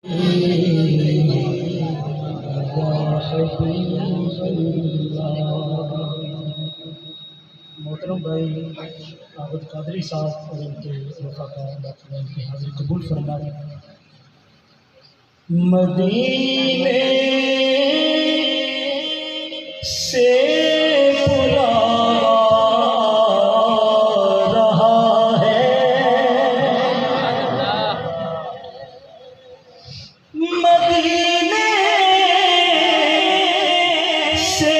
मोहतरम भाई आबद कादरी साहब और उनके रफ़ाक़ा उनकी हाज़िरी कबूल फरमाएं। मदीने से पुराना रहा है, मदीने से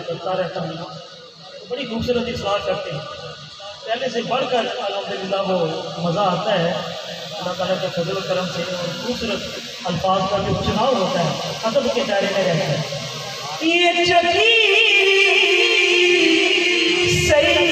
करता रहता हूँ तो बड़ी खूबसूरत इस्लाह करते हैं। पहले से बढ़कर अल्हम्दुलिल्लाह वो मज़ा आता है अल्लाह ताला के फजल करम से। और खूबसूरत अल्फाज का जो चुनाव होता है अदब के दायरे में रहता है। ये चकी सही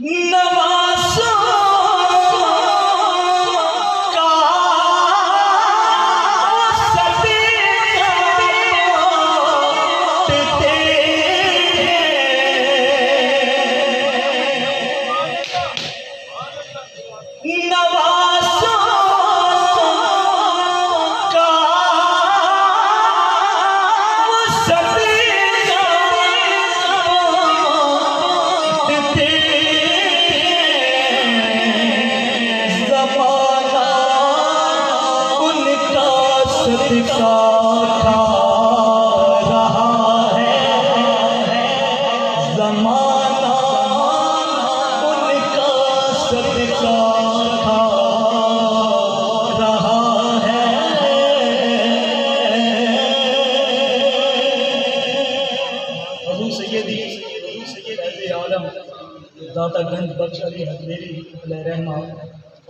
नवाज़ों का सदका देते नवाज़ों का सदका देते ज़माना उनका सदका खा रहा है। ज़माना उनका सदका खा रहा है। अबू सैयदी फैज़ आलम दाता गंज बख्श अली हज़रेरी अलैहिर्रहमा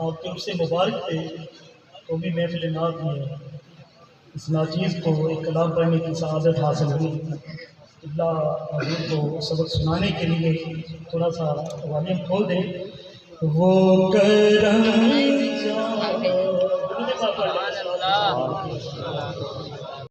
आपके उससे मुबारक पे कौमी महफिल नात में इस नाचीज़ को एक कलाम पढ़ने की सआदत हासिल हुई। अल्लाह हज़ूर को सबक सुनाने के लिए थोड़ा सा वॉल्यूम खोल दे। वो करम